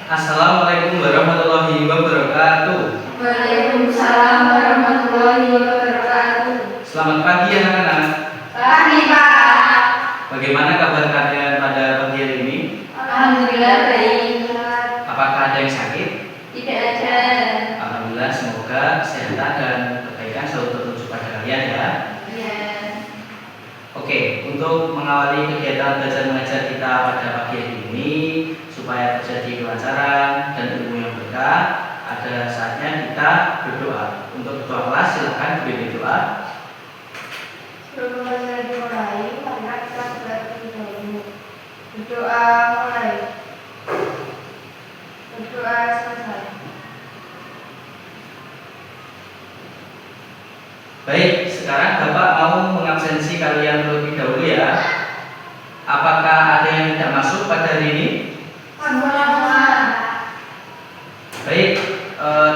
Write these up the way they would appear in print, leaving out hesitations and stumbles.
Assalamualaikum warahmatullahi wabarakatuh. Waalaikumsalam warahmatullahi wabarakatuh. Selamat pagi anak-anak. Pagi Pak. Bagaimana kabar kalian pada pagi hari ini? Alhamdulillah baik. Apakah ada yang sakit? Tidak ada. Alhamdulillah, semoga kesehatan dan kebaikan selalu tertuju pada kalian ya. Ya. Oke, untuk mengawali kegiatan belajar mengajar kita pada pagi hari ini supaya terjadi kelancaran dan ilmu yang berkah, ada saatnya kita berdoa. Untuk ketua kelas silakan beri doa. Sebelum belajar dimulai, marilah kita berdoa dahulu. Berdoa mulai. Berdoa selesai. Baik, sekarang Bapak mau mengabsensi kalian terlebih dahulu ya. Apakah ada yang tidak masuk pada hari ini? Semua. Baik,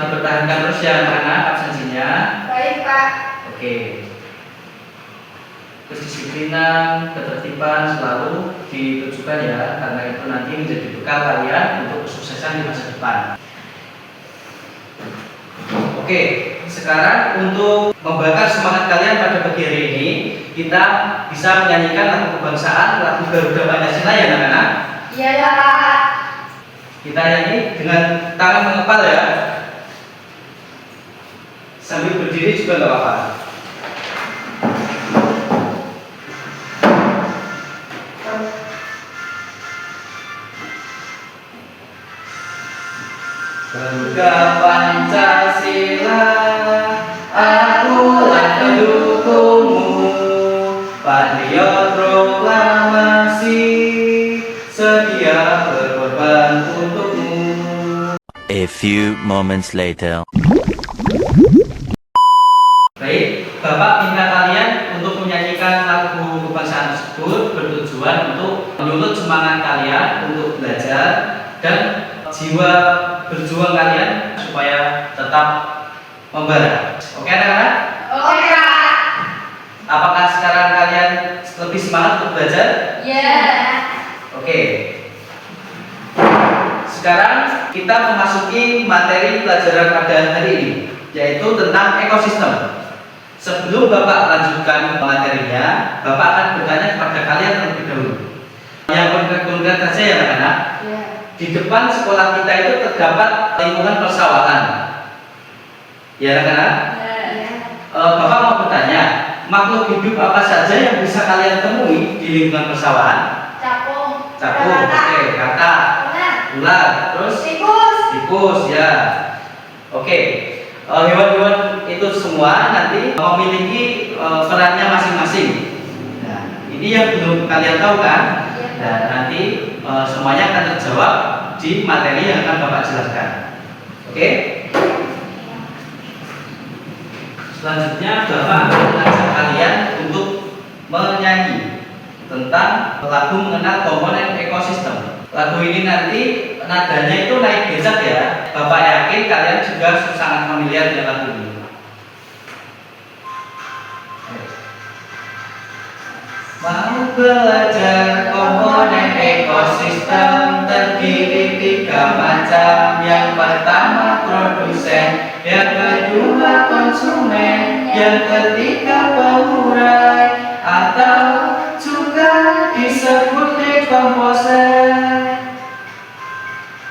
dipertahankan terus ya anak-anak absensinya. Baik Pak. Oke. Kedisiplinan, ketertiban selalu ditujukan ya, karena itu nanti menjadi bekal kalian untuk kesuksesan di masa depan. Oke, sekarang untuk membakar semangat kalian pada pagi hari ini, kita bisa menyanyikan lagu kebangsaan, lagu Garuda Pancasila ya anak-anak. Iya ya Pak. Kita nyanyi dengan tangan mengepal ya. Sambil berdiri juga nggak apa-apa. Garuda Pancasila, akulah pendukungmu, patriot proklamasi, sedia berkorban untukmu. A few moments later. Baik, Bapak minta kalian untuk menyanyikan lagu kebangsaan tersebut bertujuan untuk menyulut semangat kalian untuk belajar dan jiwa berjuang kalian supaya tetap membara. Oke anak-anak? Oke Pak. Apakah sekarang kalian lebih semangat untuk belajar? Ya. Oke. Sekarang kita memasuki materi pelajaran pada hari ini, yaitu tentang ekosistem. Sebelum Bapak lanjutkan materinya, Bapak akan bertanya kepada kalian terlebih dahulu. Yang konkret-konkret saja ya anak-anak. Ya. Di depan sekolah kita itu terdapat lingkungan persawahan. Ya anak-anak. Ya. Bapak mau bertanya, makhluk hidup apa saja yang bisa kalian temui di lingkungan persawahan? Capung. Capung, oke, kata, ular, terus tikus, ya. Oke, hewan-hewan itu semua nanti memiliki perannya masing-masing. Nah, ini yang belum kalian tahu kan? Dan nanti semuanya akan terjawab di materi yang akan Bapak jelaskan. Oke? Selanjutnya Bapak akan mengajak kalian untuk menyanyi tentang lagu mengenal komponen ekosistem. Lagu ini nanti nadanya itu naik becak ya. Bapak yakin kalian juga sangat familiar dengan lagu ini. Mau belajar komponen ekosistem terdiri 3 macam. Yang pertama produsen, yang kedua konsumen, yang ketiga pengurai atau juga disebut dekomposer.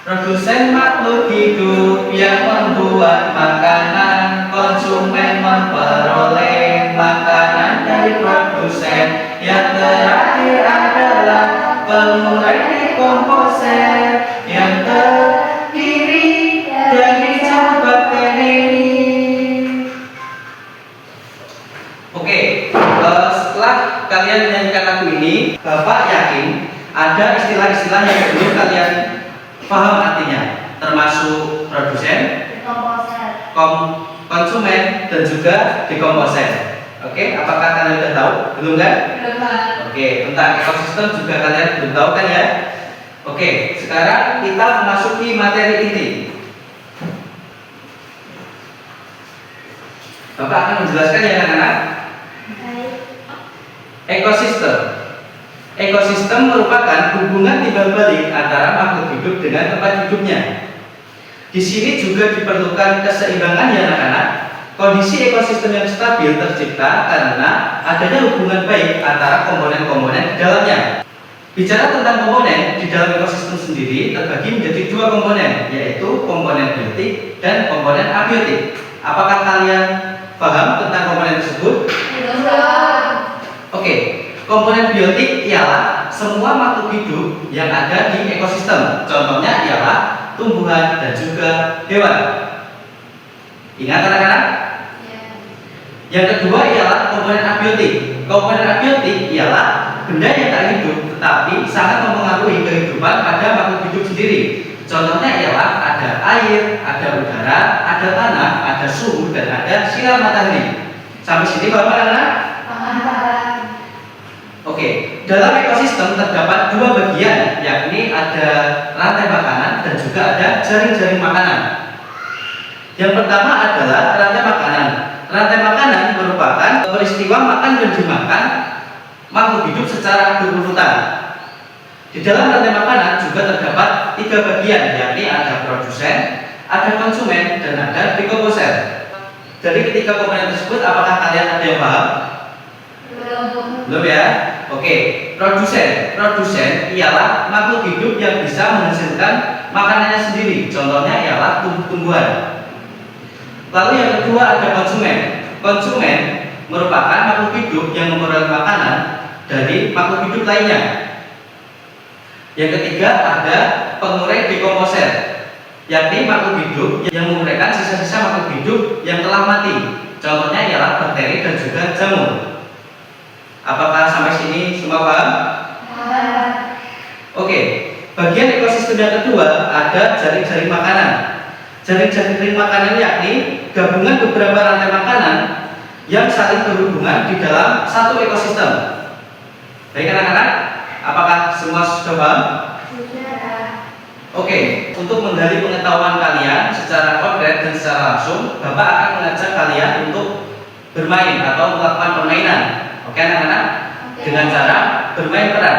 Produsen makhluk hidup yang membuat makanan, konsumen memperoleh makanan dari produsen. Yang terakhir adalah pengurai dekomposer yang terdiri dari campuran bakteri. Oke, setelah kalian menyanyikan lagu ini, Bapak yakin ada istilah-istilah yang belum kalian paham artinya, termasuk produsen, konsumen, dan juga dekomposer. Oke, apakah kalian sudah tahu? Belum kan? Belum Pak. Oke, tentang ekosistem juga kalian belum tahu kan ya? Oke, sekarang kita memasuki materi inti. Bapak akan menjelaskan ya anak-anak. Ekosistem. Ekosistem merupakan hubungan timbal balik antara makhluk hidup dengan tempat hidupnya. Di sini juga diperlukan keseimbangan ya anak-anak. Kondisi ekosistem yang stabil tercipta karena adanya hubungan baik antara komponen-komponen di dalamnya. Bicara tentang komponen di dalam ekosistem sendiri terbagi menjadi dua komponen, yaitu komponen biotik dan komponen abiotik. Apakah kalian paham tentang komponen tersebut? Oke, komponen biotik ialah semua makhluk hidup yang ada di ekosistem. Contohnya ialah tumbuhan dan juga hewan. Ingat anak-anak? Yang kedua ialah komponen abiotik. Komponen abiotik ialah benda yang tak hidup tetapi sangat mempengaruhi kehidupan pada makhluk hidup sendiri. Contohnya ialah ada air, ada udara, ada tanah, ada suhu, dan ada sinar matahari. Sampai sini paham anak-anak? Oke, dalam ekosistem terdapat dua bagian, yakni ada rantai makanan dan juga ada jaring-jaring makanan. Yang pertama adalah rantai makanan. Rantai makanan merupakan peristiwa makan dan dimakan makhluk hidup secara berurutan. Di dalam rantai makanan juga terdapat tiga bagian, yakni ada produsen, ada konsumen, dan ada dekomposer. Dari ketiga komponen tersebut, apakah kalian ada yang paham? Belum ya? Oke, produsen. Produsen ialah makhluk hidup yang bisa menghasilkan makanannya sendiri. Contohnya ialah tumbuh-tumbuhan. Lalu yang kedua ada konsumen. Konsumen merupakan makhluk hidup yang memperoleh makanan dari makhluk hidup lainnya. Yang ketiga ada pengurai dekomposer, yakni makhluk hidup yang menguraikan sisa-sisa makhluk hidup yang telah mati. Contohnya ialah bakteri dan juga jamur. Apakah sampai sini semua paham? Oke, bagian ekosistem yang kedua ada jaring-jaring makanan. Jaring-jaring makanan yakni gabungan beberapa rantai makanan yang saling berhubungan di dalam satu ekosistem. Baik anak-anak, apakah semua sudah paham? Oke, untuk menggali pengetahuan kalian secara konkret dan secara langsung, Bapak akan mengajak kalian untuk bermain atau melakukan permainan. Oke anak-anak? Dengan cara bermain peran.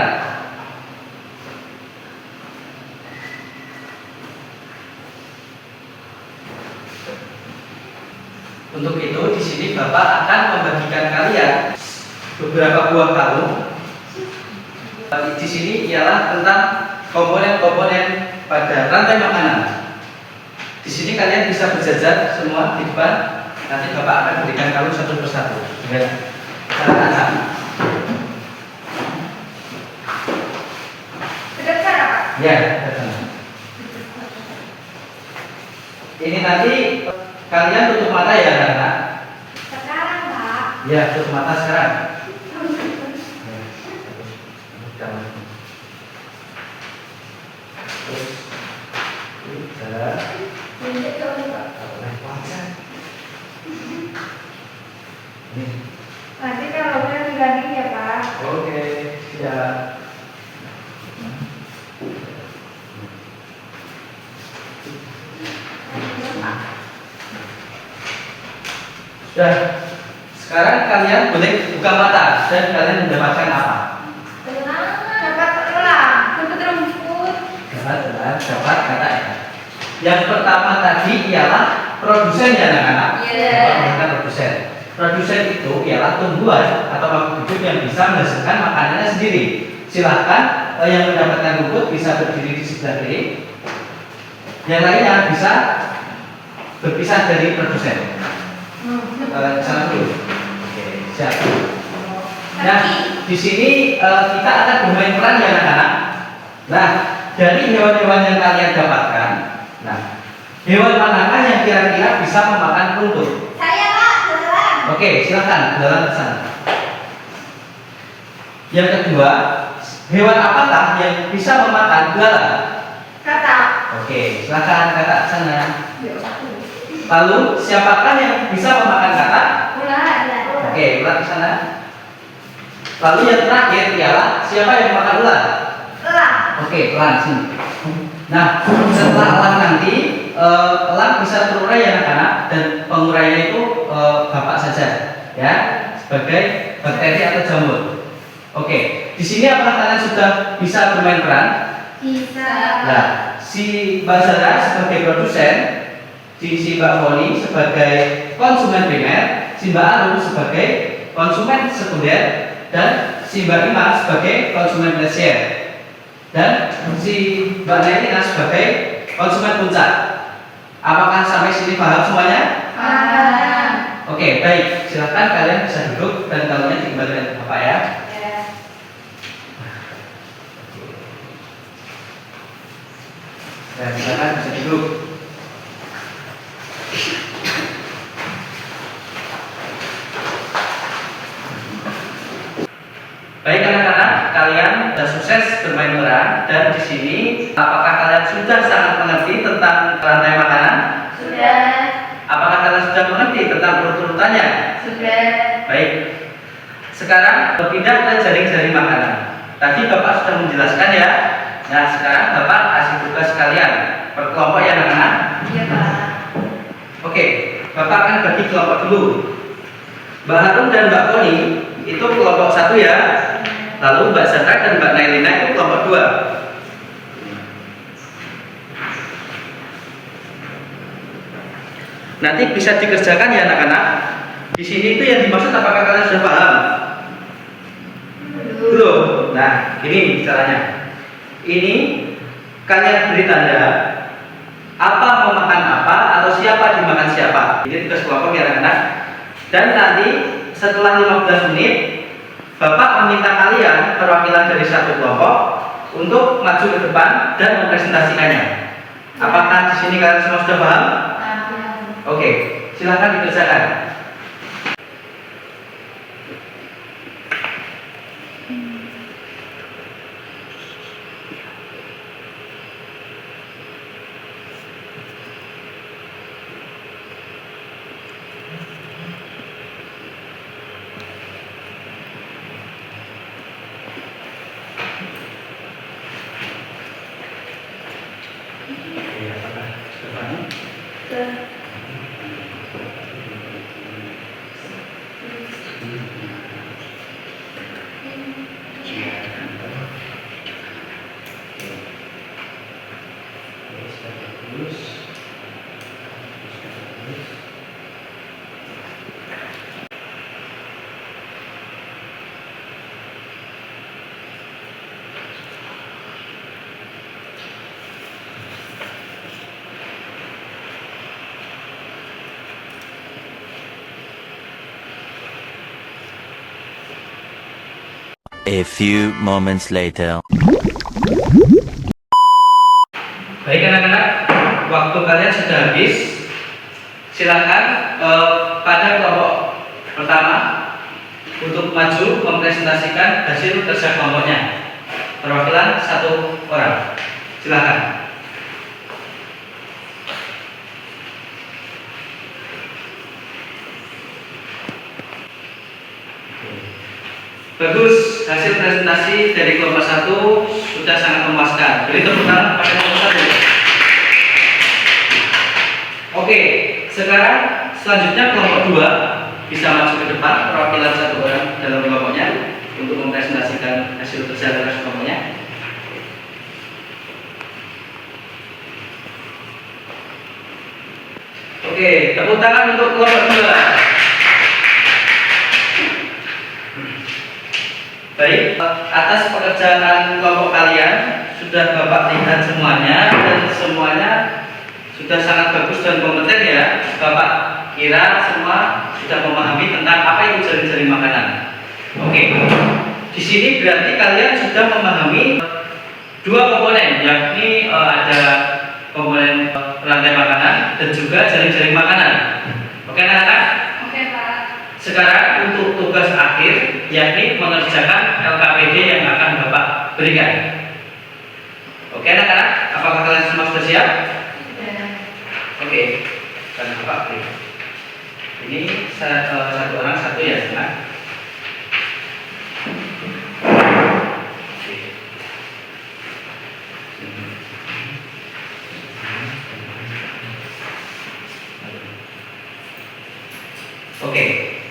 Untuk itu di sini Bapak akan membagikan kalian beberapa buah kalung. Di sini ialah tentang komponen-komponen pada rantai makanan. Di sini kalian bisa berjajar semua di depan. Nanti Bapak akan berikan kalung satu persatu dengan cara acak. Ya, ini nanti kalian tutup mata ya anak-anak. Sekarang Pak. Ya, tutup mata sekarang. Nanti kalau udah diganti ya Pak. Oke, siap. Sudah. Sekarang kalian boleh buka mata dan kalian mendapatkan apa? Dapat elang, dapat rumput. Dapat kata ya. Yang pertama tadi ialah produsen ya anak-anak. Bukan produsen. Produsen itu ialah tumbuhan atau makhluk hidup yang bisa menghasilkan makanannya sendiri. Silahkan yang mendapatkan rumput bisa berdiri di sebelah kiri. Yang lainnya bisa berpisah dari produsen. Sana dulu. Oke, siap. Nah, di sini kita akan bermain peran ya anak-anak. Nah, dari hewan-hewan yang kalian dapatkan, nah, hewan manakah yang kira-kira bisa memakan rumput? Saya Pak, beneran. Oke, silakan jalan ke sana. Yang kedua, hewan apakah yang bisa memakan belalang? Katak. Oke, silakan kakak ke sana. Lalu, siapakah yang bisa memakan katak? Ular. Oke, ular ke sana. Lalu yang terakhir ialah siapa yang makan ular? Elang. Oke, elang sini. Nah, setelah elang nanti, elang bisa terurai ya anak-anak, dan pengurainya itu Bapak saja, ya, sebagai bakteri atau jamur. Oke, Di sini apakah kalian sudah bisa bermain peran? Bisa. Nah, si Mbak Zara sebagai produsen, si Mbak Foni sebagai konsumen primer, si Mbak Arum sebagai konsumen sekunder, dan si Mbak Ima sebagai konsumen tersier, dan si Mbak Nailina sebagai konsumen puncak. Apakah sampai sini paham semuanya? Paham. Oke, baik. Silakan kalian bisa duduk dan kalungnya dikembalikan ke Bapak ya. Ya. Dan silakan bisa duduk. Baik anak-anak, kalian sudah sukses bermain peran dan di sini apakah kalian sudah sangat mengerti tentang rantai makanan? Sudah. Apakah kalian sudah mengerti tentang urut-urutannya? Sudah. Baik. Sekarang berpindah ke jaring-jaring makanan. Tadi Bapak sudah menjelaskan ya. Nah, sekarang Bapak kasih tugas kalian per kelompok ya anak-anak. Iya, Pak. Oke, Bapak akan bagi kelompok dulu. Mbak Harum dan Mbak Koni itu kelompok 1 ya. Lalu Mbak Zara dan Mbak Nailina itu kelompok 2. Nanti bisa dikerjakan ya anak-anak. Di sini itu yang dimaksud apakah kalian sudah paham? Belum. Nah, ini caranya. Ini kalian beri tanda apa mau makan apa atau siapa dimakan siapa. Ini tugas kelompok ya anak-anak. Dan nanti setelah 15 menit Bapak meminta kalian perwakilan dari satu kelompok untuk maju ke depan dan mempresentasikannya. Apakah di sini kalian semua sudah paham? Oke, silakan dikerjakan. A few moments later. Baik anak-anak, waktu kalian sudah habis. Silakan pada kelompok pertama untuk maju mempresentasikan hasil kerja kelompoknya. Perwakilan 1 orang. Silakan. Bagus, hasil presentasi dari kelompok 1 sudah sangat memuaskan. Beri tepuk tangan pada kelompok 1. Oke, sekarang selanjutnya kelompok 2 bisa maju ke depan, perwakilan 1 orang dalam kelompoknya untuk mempresentasikan hasil kerja keras kelompoknya. Oke, tepuk tangan untuk kelompok 2. Baik, atas pekerjaan kelompok kalian sudah Bapak lihat semuanya dan semuanya sudah sangat bagus dan kompeten ya. Bapak kira semua sudah memahami tentang apa itu jaring-jaring makanan. Oke, di sini berarti kalian sudah memahami 2 komponen, yakni ada komponen rantai makanan dan juga jaring-jaring makanan. Oke, anak-anak? Oke, Pak. Sekarang untuk tugas akhir, yakni mengerjakan LKPD yang akan Bapak berikan. Oke anak-anak, apakah kalian semua sudah siap? Sudah. Oke, dan Bapak beri. Ini 1 orang 1 ya, teman. Oke,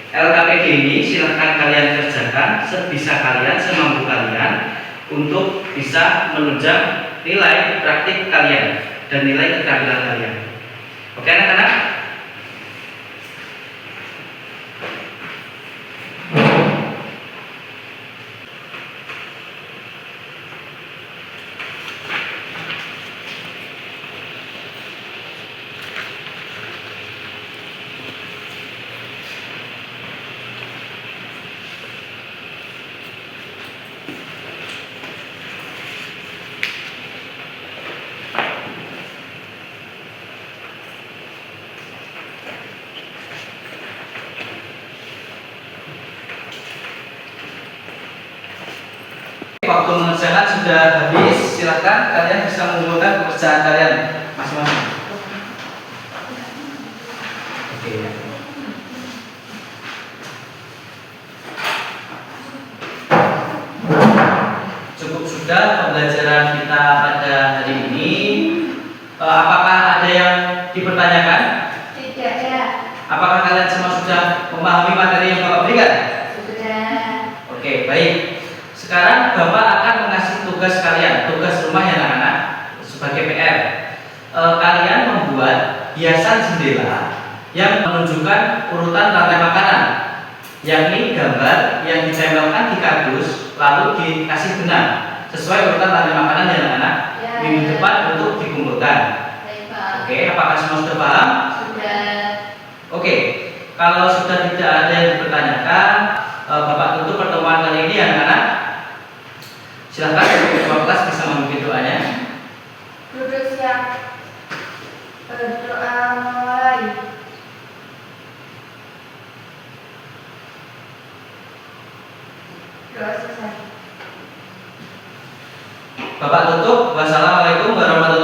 LKPD ini silahkan kalian kerjakan sebisa kalian, semampu kalian untuk bisa menunjang nilai praktik kalian dan nilai keterampilan kalian. Oke anak-anak? Waktu mengerjakan sudah habis, silahkan kalian bisa mengumpulkan pekerjaan kalian masing-masing. Oke. Cukup sudah pembelajaran kita pada hari ini. Apakah ada yang dipertanyakan? Tidak ya. Apakah kalian semua sudah memahami materi yang Bapak berikan? Sudah. Oke, baik. Sekarang Bapak akan mengasih tugas kalian, tugas rumah ya anak-anak, sebagai PR. Kalian membuat hiasan jendela yang menunjukkan urutan rantai makanan, yakni gambar yang ditempelkan di kardus lalu dikasih benang sesuai urutan rantai makanan ya anak-anak. Ya, Minggu ya. depan untuk dikumpulkan. Baik, Pak. Oke, apakah semua sudah paham? Sudah. Oke, kalau sudah tidak ada yang dipertanyakan, Bapak tutup pertemuan kali ini ya anak-anak. Silahkan ketua kelas bisa memimpin doanya. Duduk siap. Berdoa mulai. Doa selesai. Bapak tutup. Wassalamualaikum warahmatullahi